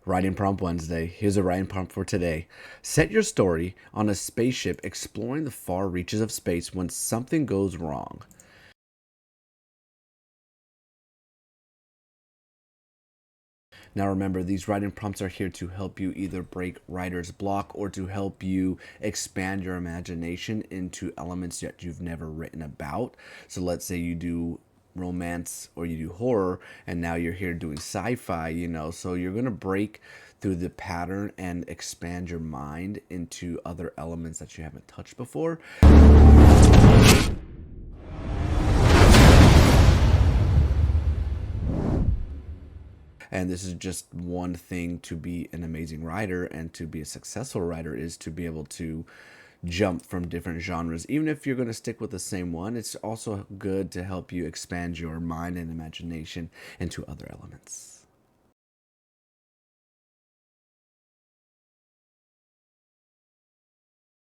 Writing Prompt Wednesday. Here's a writing prompt for today. Set your story on a spaceship exploring the far reaches of space when something goes wrong. Now remember, these writing prompts are here to help you either break writer's block or to help you expand your imagination into elements that you've never written about. So let's say you do romance or you do horror and now you're here doing sci-fi, so you're going to break through the pattern and expand your mind into other elements that you haven't touched before. And this is just one thing to be an amazing writer and to be a successful writer is to be able to jump from different genres. Even if you're going to stick with the same one, it's also good to help you expand your mind and imagination into other elements.